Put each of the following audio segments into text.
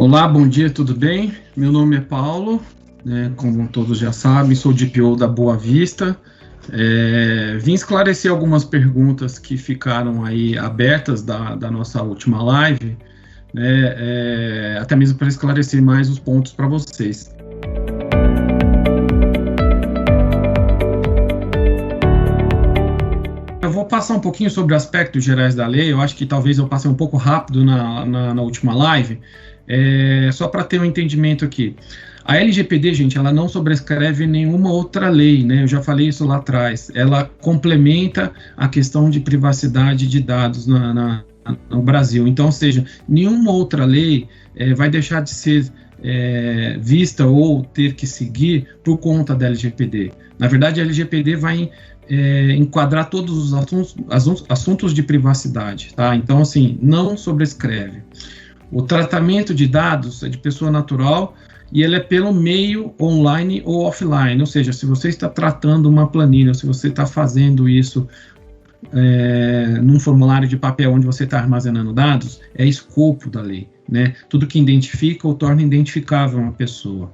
Olá, bom dia, tudo bem? Meu nome é Paulo, como todos já sabem, sou DPO da Boa Vista. Vim esclarecer algumas perguntas que ficaram aí abertas da nossa última live, até mesmo para esclarecer mais os pontos para vocês. Eu vou passar um pouquinho sobre aspectos gerais da lei. Eu acho que talvez eu passei um pouco rápido na última live, só para ter um entendimento aqui. A LGPD, gente, ela não sobrescreve nenhuma outra lei, né? Eu já falei isso lá atrás. Ela complementa a questão de privacidade de dados no Brasil. Então, ou seja, nenhuma outra lei vai deixar de ser vista ou ter que seguir por conta da LGPD. Na verdade, a LGPD vai enquadrar todos os assuntos de privacidade, tá? Então, assim, não sobrescreve. O tratamento de dados é de pessoa natural e ele é pelo meio online ou offline, ou seja, se você está tratando uma planilha, se você está fazendo isso num formulário de papel onde você está armazenando dados, é escopo da lei, né? Tudo que identifica ou torna identificável uma pessoa.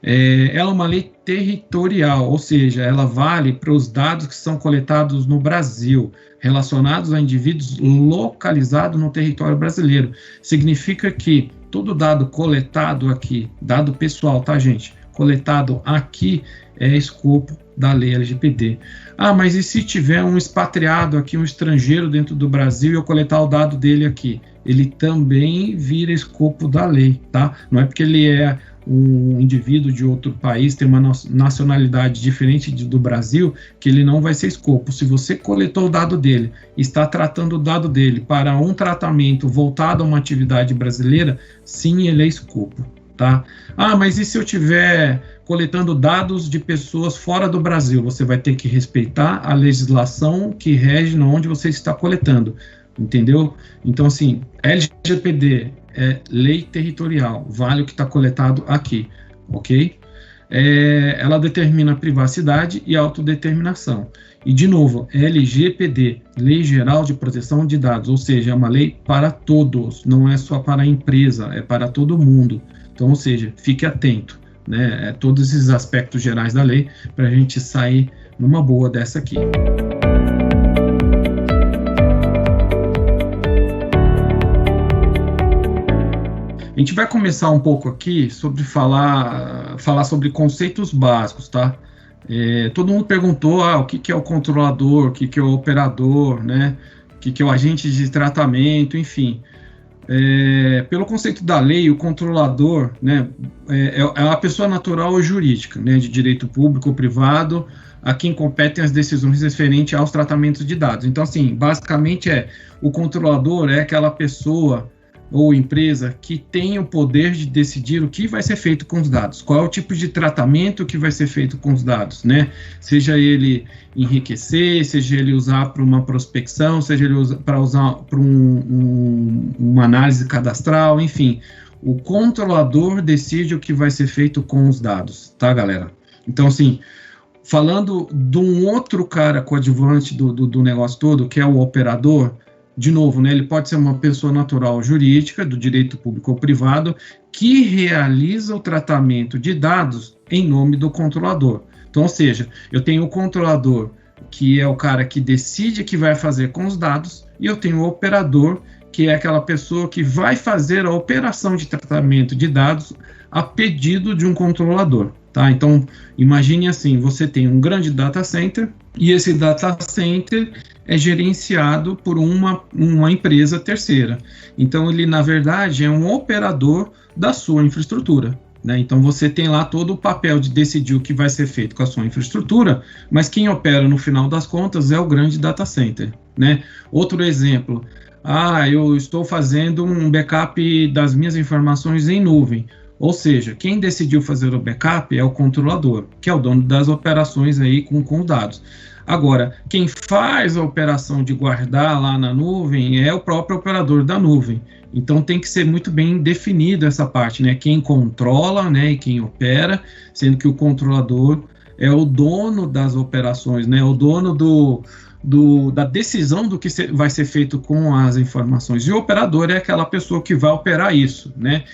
Ela é uma lei territorial, ou seja, ela vale para os dados que são coletados no Brasil, relacionados a indivíduos localizados no território brasileiro. Significa que todo dado coletado aqui, dado pessoal, tá, gente? Coletado aqui é escopo da lei LGPD. Ah, mas e se tiver um expatriado aqui, um estrangeiro dentro do Brasil e eu coletar o dado dele aqui? Ele também vira escopo da lei, tá? Não é porque ele é um indivíduo de outro país, tem uma nacionalidade diferente do Brasil, que ele não vai ser escopo. Se você coletou o dado dele, está tratando o dado dele para um tratamento voltado a uma atividade brasileira, sim, ele é escopo, tá? Ah, mas e se eu estiver coletando dados de pessoas fora do Brasil? Você vai ter que respeitar a legislação que rege onde você está coletando, entendeu? Então, assim, LGPD é lei territorial, vale o que está coletado aqui, ok? Ela determina privacidade e autodeterminação. E, de novo, LGPD, Lei Geral de Proteção de Dados, ou seja, é uma lei para todos, não é só para a empresa, é para todo mundo. Então, ou seja, fique atento, né? Todos esses aspectos gerais da lei, para a gente sair numa boa dessa aqui. A gente vai começar um pouco aqui sobre falar sobre conceitos básicos, tá? Todo mundo perguntou o que é o controlador, o que é o operador, né? O que é o agente de tratamento, enfim. Pelo conceito da lei, o controlador, né, é a pessoa natural ou jurídica, né, de direito público ou privado, a quem competem as decisões referentes aos tratamentos de dados. Então, assim, basicamente o controlador é aquela pessoa ou empresa que tem o poder de decidir o que vai ser feito com os dados, qual é o tipo de tratamento que vai ser feito com os dados, né? Seja ele enriquecer, seja ele usar para uma prospecção, seja ele para usar para uma análise cadastral, enfim. O controlador decide o que vai ser feito com os dados, tá, galera? Então, assim, falando de um outro cara coadjuvante do negócio todo, que é o operador, de novo, né, ele pode ser uma pessoa natural ou jurídica, do direito público ou privado, que realiza o tratamento de dados em nome do controlador. Então, ou seja, eu tenho o controlador, que é o cara que decide o que vai fazer com os dados, e eu tenho o operador, que é aquela pessoa que vai fazer a operação de tratamento de dados a pedido de um controlador. Tá? Então, imagine assim, você tem um grande data center, e esse data center é gerenciado por uma empresa terceira. Então, ele, na verdade, é um operador da sua infraestrutura, né? Então, você tem lá todo o papel de decidir o que vai ser feito com a sua infraestrutura, mas quem opera, no final das contas, é o grande data center, né? Outro exemplo, eu estou fazendo um backup das minhas informações em nuvem. Ou seja, quem decidiu fazer o backup é o controlador, que é o dono das operações aí com dados. Agora, quem faz a operação de guardar lá na nuvem é o próprio operador da nuvem. Então, tem que ser muito bem definido essa parte, né? Quem controla, né, e quem opera, sendo que o controlador é o dono das operações, né? O dono da decisão do que vai ser feito com as informações. E o operador é aquela pessoa que vai operar isso, né?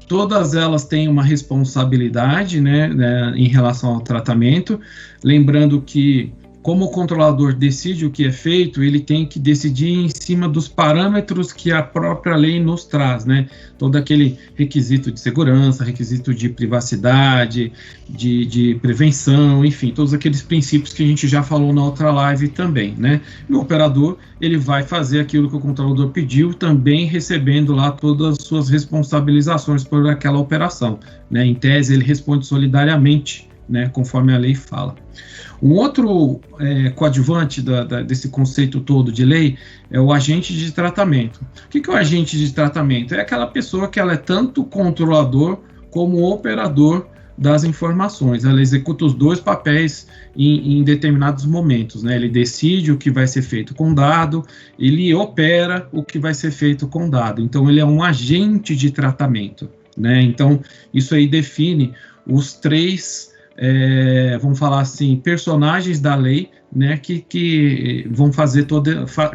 Todas elas têm uma responsabilidade, né, em relação ao tratamento, lembrando que, como o controlador decide o que é feito, ele tem que decidir em cima dos parâmetros que a própria lei nos traz, né? Todo aquele requisito de segurança, requisito de privacidade, de prevenção, enfim, todos aqueles princípios que a gente já falou na outra live também, né? E o operador, ele vai fazer aquilo que o controlador pediu, também recebendo lá todas as suas responsabilizações por aquela operação, né? Em tese, ele responde solidariamente, né, conforme a lei fala. Um outro coadjuvante desse conceito todo de lei é o agente de tratamento. O que é o agente de tratamento? É aquela pessoa que ela é tanto controlador como operador das informações. Ela executa os dois papéis em determinados momentos, né? Ele decide o que vai ser feito com dado, ele opera o que vai ser feito com dado. Então, ele é um agente de tratamento, né? Então, isso aí define os três vamos falar assim, personagens da lei, né, que vão fazer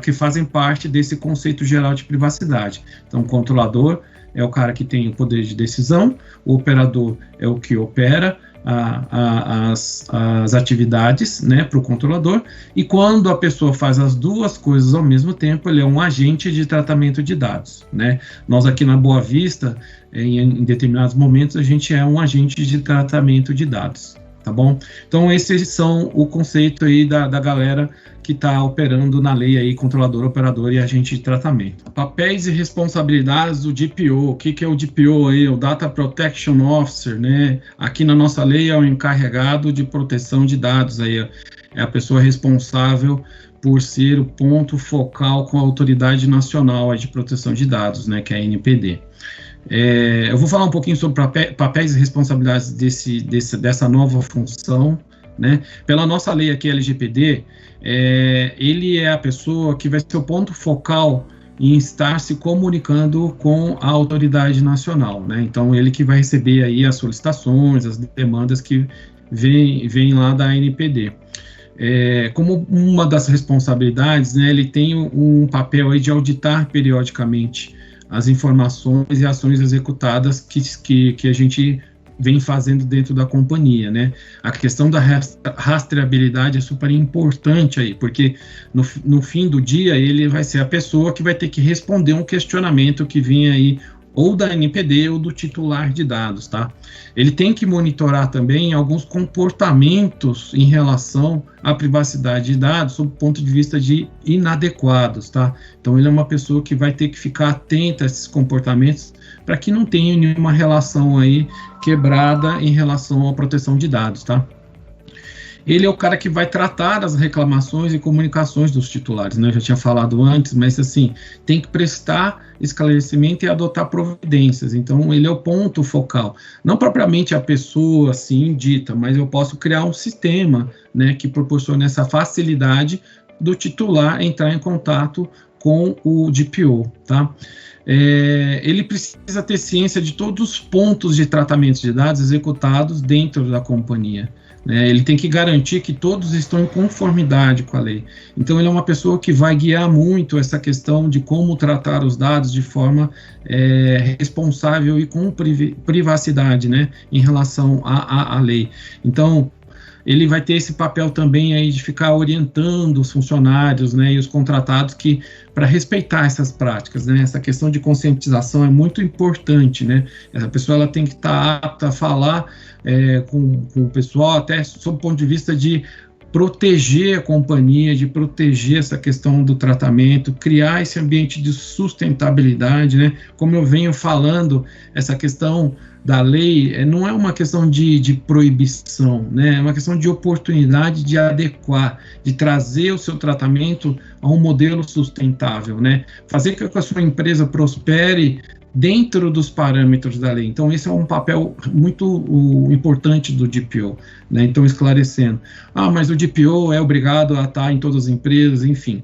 que fazem parte desse conceito geral de privacidade. Então, o controlador é o cara que tem o poder de decisão, o operador é o que opera as atividades, né, para o controlador, e quando a pessoa faz as duas coisas ao mesmo tempo, ele é um agente de tratamento de dados, né? Nós aqui na Boa Vista, em determinados momentos, a gente é um agente de tratamento de dados, tá bom? Então, esses são o conceito aí da galera que está operando na lei aí, controlador, operador e agente de tratamento. Papéis e responsabilidades do DPO. O que é o DPO aí? O Data Protection Officer, né? Aqui na nossa lei é o encarregado de proteção de dados aí, é a pessoa responsável por ser o ponto focal com a Autoridade Nacional de Proteção de Dados, né, que é a ANPD. Eu vou falar um pouquinho sobre papéis e responsabilidades dessa nova função, né? Pela nossa lei aqui, LGPD, ele é a pessoa que vai ser o ponto focal em estar se comunicando com a autoridade nacional, né? Então, ele que vai receber aí as solicitações, as demandas que vêm lá da ANPD. Como uma das responsabilidades, né, ele tem um papel aí de auditar periodicamente as informações e ações executadas que a gente vem fazendo dentro da companhia, né? A questão da rastreabilidade é super importante aí, porque no fim do dia ele vai ser a pessoa que vai ter que responder um questionamento que vem aí ou da ANPD ou do titular de dados, tá? Ele tem que monitorar também alguns comportamentos em relação à privacidade de dados, sob o ponto de vista de inadequados, tá? Então, ele é uma pessoa que vai ter que ficar atenta a esses comportamentos para que não tenha nenhuma relação aí quebrada em relação à proteção de dados, tá? Ele é o cara que vai tratar as reclamações e comunicações dos titulares, né? Eu já tinha falado antes, mas assim, tem que prestar esclarecimento e adotar providências. Então, ele é o ponto focal. Não propriamente a pessoa, assim, dita, mas eu posso criar um sistema, né, que proporcione essa facilidade do titular entrar em contato com o DPO, tá? Ele precisa ter ciência de todos os pontos de tratamento de dados executados dentro da companhia. Ele tem que garantir que todos estão em conformidade com a lei. Então, ele é uma pessoa que vai guiar muito essa questão de como tratar os dados de forma responsável e com privacidade, né, em relação à lei. Então, ele vai ter esse papel também aí de ficar orientando os funcionários, né, e os contratados para respeitar essas práticas, né? Essa questão de conscientização é muito importante, né? Essa pessoa ela tem que estar apta a falar com o pessoal, até sob o ponto de vista de proteger a companhia, de proteger essa questão do tratamento, criar esse ambiente de sustentabilidade, né? Como eu venho falando, essa questão da lei não é uma questão de proibição, né? É uma questão de oportunidade de adequar, de trazer o seu tratamento a um modelo sustentável, né? Fazer com que a sua empresa prospere dentro dos parâmetros da lei. Então, esse é um papel muito importante do DPO, né? Então, esclarecendo. Mas o DPO é obrigado a estar em todas as empresas, enfim.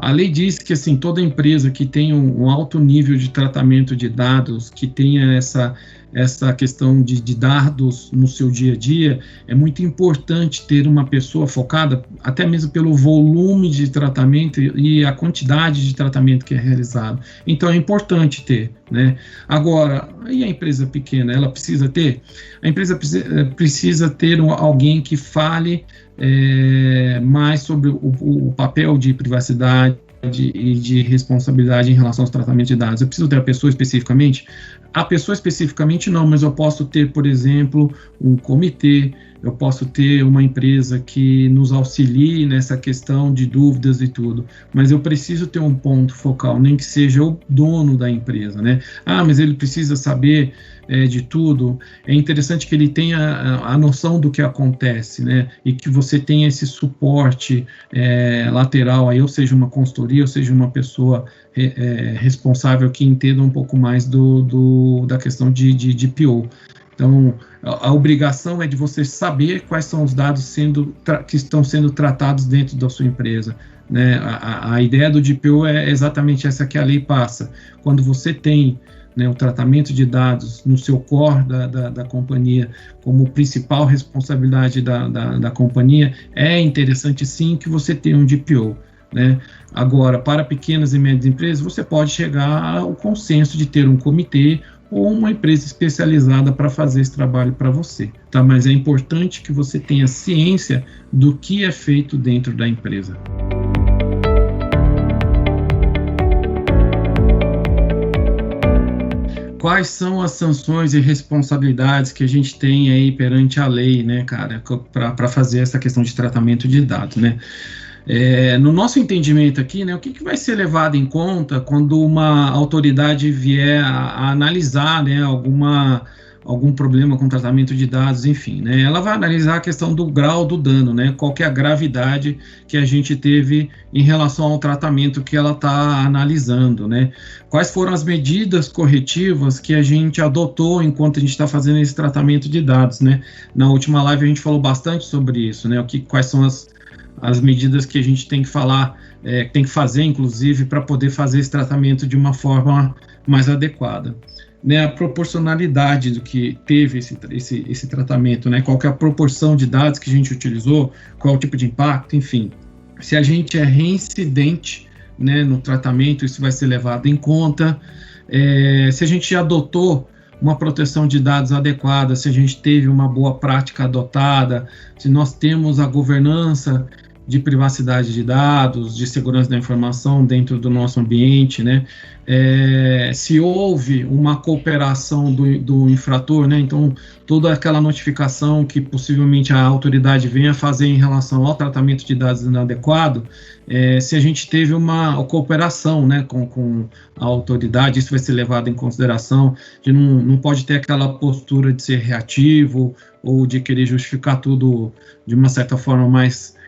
A lei diz que, assim, toda empresa que tem um alto nível de tratamento de dados, que tenha essa questão de dados no seu dia a dia, é muito importante ter uma pessoa focada, até mesmo pelo volume de tratamento e a quantidade de tratamento que é realizado. Então, é importante ter, né? Agora, e a empresa pequena, ela precisa ter? A empresa precisa ter alguém que fale mais sobre o papel de privacidade e de responsabilidade em relação aos tratamentos de dados. Eu preciso ter a pessoa especificamente? A pessoa especificamente não, mas eu posso ter, por exemplo, um comitê, eu posso ter uma empresa que nos auxilie nessa questão de dúvidas e tudo, mas eu preciso ter um ponto focal, nem que seja o dono da empresa, né? Ah, mas ele precisa saber de tudo. É interessante que ele tenha a noção do que acontece, né? E que você tenha esse suporte lateral, aí, ou seja, uma consultoria, ou seja, uma pessoa responsável que entenda um pouco mais da questão de PO. Então, a obrigação é de você saber quais são os dados que estão sendo tratados dentro da sua empresa, né? A ideia do DPO é exatamente essa que a lei passa. Quando você tem, né, o tratamento de dados no seu core da companhia como principal responsabilidade da companhia, é interessante sim que você tenha um DPO, né? Agora, para pequenas e médias empresas, você pode chegar ao consenso de ter um comitê ou uma empresa especializada para fazer esse trabalho para você, tá? Mas é importante que você tenha ciência do que é feito dentro da empresa. Quais são as sanções e responsabilidades que a gente tem aí perante a lei, né, cara, para fazer essa questão de tratamento de dados, né? No nosso entendimento aqui, né, o que vai ser levado em conta quando uma autoridade vier a analisar, né, algum problema com tratamento de dados, enfim, né, ela vai analisar a questão do grau do dano, né, qual que é a gravidade que a gente teve em relação ao tratamento que ela está analisando, né, quais foram as medidas corretivas que a gente adotou enquanto a gente está fazendo esse tratamento de dados, né. Na última live a gente falou bastante sobre isso, né, quais são as medidas que a gente tem que falar, tem que fazer, inclusive, para poder fazer esse tratamento de uma forma mais adequada. Né, a proporcionalidade do que teve esse tratamento, né, qual que é a proporção de dados que a gente utilizou, qual é o tipo de impacto, enfim. Se a gente é reincidente, né, no tratamento, isso vai ser levado em conta. Se a gente adotou uma proteção de dados adequada, se a gente teve uma boa prática adotada, se nós temos a governança de privacidade de dados, de segurança da informação dentro do nosso ambiente, né? Se houve uma cooperação do infrator, né? Então, toda aquela notificação que possivelmente a autoridade venha fazer em relação ao tratamento de dados inadequado, se a gente teve uma cooperação, né, com a autoridade, isso vai ser levado em consideração, de não pode ter aquela postura de ser reativo ou de querer justificar tudo de uma certa forma mais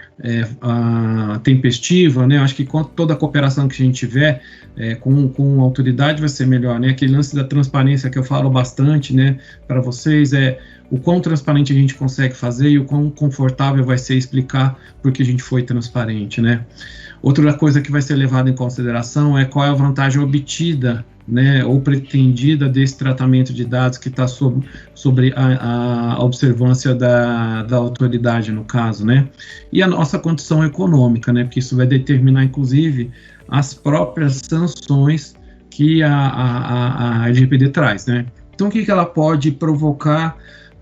tempestiva, né? Acho que com toda a cooperação que a gente tiver com a autoridade vai ser melhor, né? Aquele lance da transparência que eu falo bastante, né, para vocês, o quão transparente a gente consegue fazer e o quão confortável vai ser explicar porque a gente foi transparente, né? Outra coisa que vai ser levada em consideração é qual é a vantagem obtida, né, ou pretendida desse tratamento de dados que está sobre a observância da autoridade, no caso, né, e a nossa condição econômica, né, porque isso vai determinar, inclusive, as próprias sanções que a LGPD traz, né. Então, o que ela pode provocar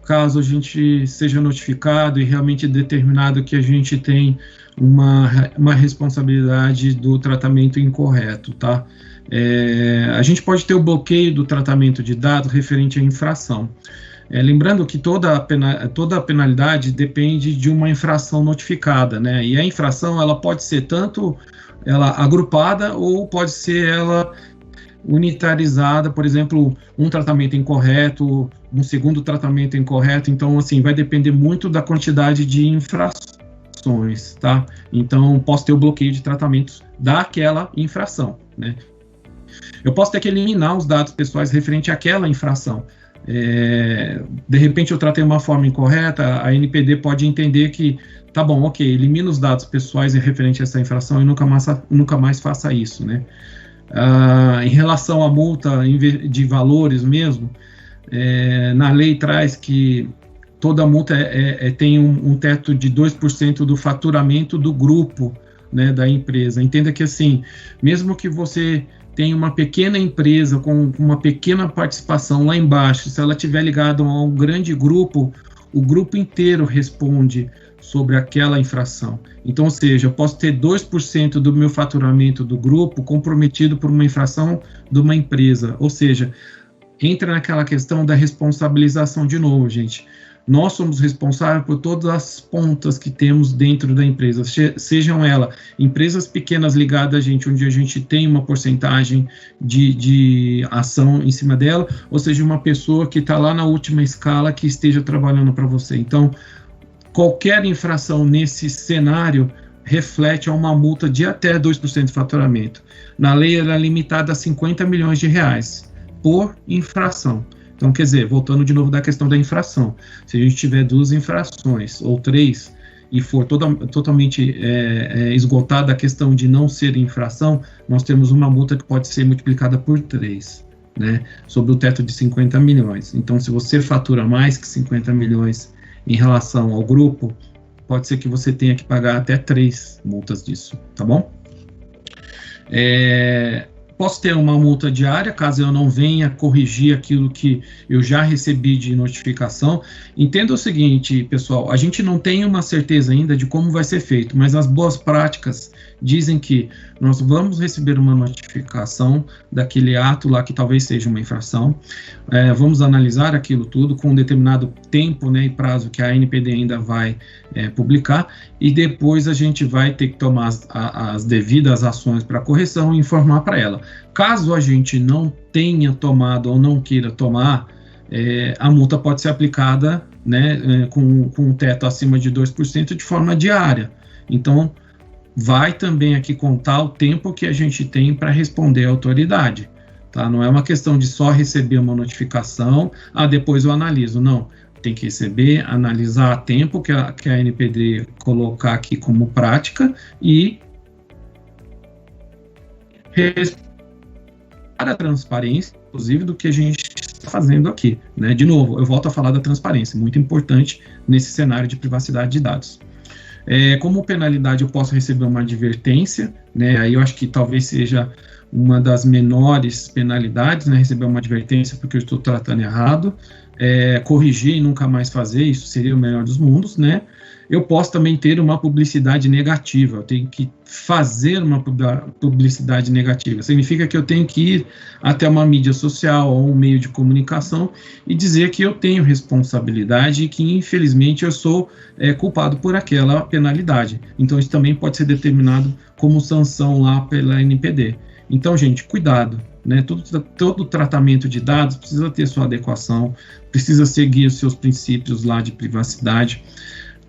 caso a gente seja notificado e realmente determinado que a gente tem uma responsabilidade do tratamento incorreto, tá? A gente pode ter o bloqueio do tratamento de dados referente à infração. Lembrando que toda a penalidade depende de uma infração notificada, né? E a infração, ela pode ser tanto ela agrupada ou pode ser ela unitarizada, por exemplo, um tratamento incorreto, um segundo tratamento incorreto. Então, assim, vai depender muito da quantidade de infrações, tá? Então, posso ter o bloqueio de tratamentos daquela infração, né? Eu posso ter que eliminar os dados pessoais referente àquela infração. de repente eu tratei uma forma incorreta, a NPD pode entender que, tá bom, ok, elimina os dados pessoais referente a essa infração e nunca mais faça isso, né? Em relação à multa de valores mesmo, na lei traz que toda multa tem um teto de 2% do faturamento do grupo, né, da empresa. Entenda que, assim, mesmo que você tenha uma pequena empresa com uma pequena participação lá embaixo, se ela estiver ligada a um grande grupo, o grupo inteiro responde sobre aquela infração. Então, ou seja, eu posso ter 2% do meu faturamento do grupo comprometido por uma infração de uma empresa. Ou seja, entra naquela questão da responsabilização de novo, gente. Nós somos responsáveis por todas as pontas que temos dentro da empresa, sejam elas empresas pequenas ligadas a gente, onde a gente tem uma porcentagem de ação em cima dela, ou seja, uma pessoa que está lá na última escala que esteja trabalhando para você. Então, qualquer infração nesse cenário reflete a uma multa de até 2% de faturamento. Na lei, ela é limitada a 50 milhões de reais por infração. Então, quer dizer, voltando de novo da questão da infração, se a gente tiver 2 infrações ou 3 e for totalmente esgotada a questão de não ser infração, nós temos uma multa que pode ser multiplicada por 3, né, sobre o teto de 50 milhões. Então, se você fatura mais que 50 milhões em relação ao grupo, pode ser que você tenha que pagar até 3 multas disso, tá bom? Posso ter uma multa diária, caso eu não venha corrigir aquilo que eu já recebi de notificação. Entenda o seguinte, pessoal, a gente não tem uma certeza ainda de como vai ser feito, mas as boas práticas dizem que nós vamos receber uma notificação daquele ato lá que talvez seja uma infração, vamos analisar aquilo tudo com um determinado tempo, né, e prazo que a NPD ainda vai publicar, e depois a gente vai ter que tomar as devidas ações para correção e informar para ela. Caso a gente não tenha tomado ou não queira tomar, a multa pode ser aplicada, né, com um teto acima de 2% de forma diária. Então, vai também aqui contar o tempo que a gente tem para responder à autoridade, tá? Não é uma questão de só receber uma notificação, depois eu analiso, não. Tem que receber, analisar a tempo que a NPD colocar aqui como prática e para a transparência, inclusive, do que a gente está fazendo aqui, né? De novo, eu volto a falar da transparência, muito importante nesse cenário de privacidade de dados. Como penalidade, eu posso receber uma advertência, né? Aí eu acho que talvez seja uma das menores penalidades, né? Receber uma advertência porque eu estou tratando errado, corrigir e nunca mais fazer, isso seria o melhor dos mundos, né? Eu posso também ter uma publicidade negativa, eu tenho que fazer uma publicidade negativa, significa que eu tenho que ir até uma mídia social ou um meio de comunicação e dizer que eu tenho responsabilidade e que, infelizmente, eu sou culpado por aquela penalidade. Então, isso também pode ser determinado como sanção lá pela NPD. Então, gente, cuidado, né? Todo tratamento de dados precisa ter sua adequação, precisa seguir os seus princípios lá de privacidade.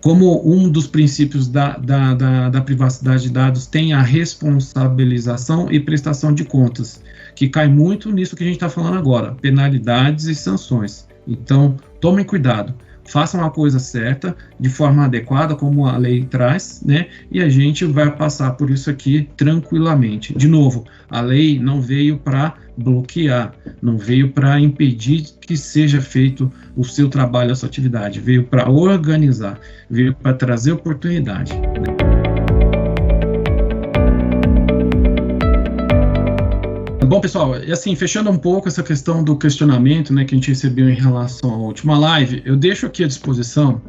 Como um dos princípios da privacidade de dados tem a responsabilização e prestação de contas, que cai muito nisso que a gente está falando agora, penalidades e sanções. Então, tomem cuidado, façam a coisa certa, de forma adequada, como a lei traz, né? E a gente vai passar por isso aqui tranquilamente. De novo, a lei não veio para bloquear, não veio para impedir que seja feito o seu trabalho, a sua atividade, veio para organizar, veio para trazer oportunidade. Bom, pessoal, e assim, fechando um pouco essa questão do questionamento, né, que a gente recebeu em relação à última live, eu deixo aqui à disposição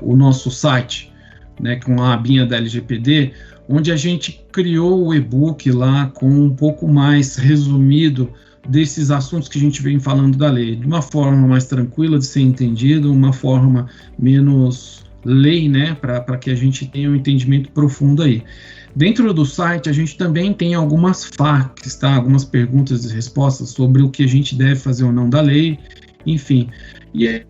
o nosso site, né, com a abinha da LGPD, onde a gente criou o e-book lá com um pouco mais resumido desses assuntos que a gente vem falando da lei, de uma forma mais tranquila de ser entendido, uma forma menos lei, né, para que a gente tenha um entendimento profundo aí. Dentro do site, a gente também tem algumas FAQs, tá? Algumas perguntas e respostas sobre o que a gente deve fazer ou não da lei, enfim. E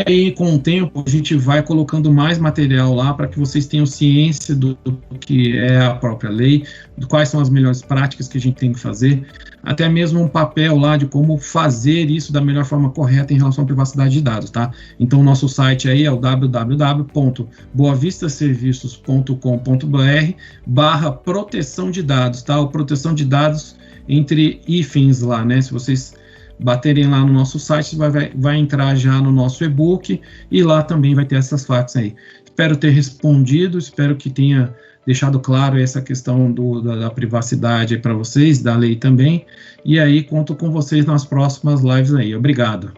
Aí, com o tempo, a gente vai colocando mais material lá para que vocês tenham ciência do que é a própria lei, de quais são as melhores práticas que a gente tem que fazer, até mesmo um papel lá de como fazer isso da melhor forma correta em relação à privacidade de dados, tá? Então, o nosso site aí é o www.boavistaserviços.com.br/proteção de dados, tá? O proteção de dados entre hífens lá, né? Se vocês baterem lá no nosso site, vai entrar já no nosso e-book e lá também vai ter essas faixas aí. Espero ter respondido, espero que tenha deixado claro essa questão da privacidade para vocês, da lei também, e aí conto com vocês nas próximas lives aí. Obrigado.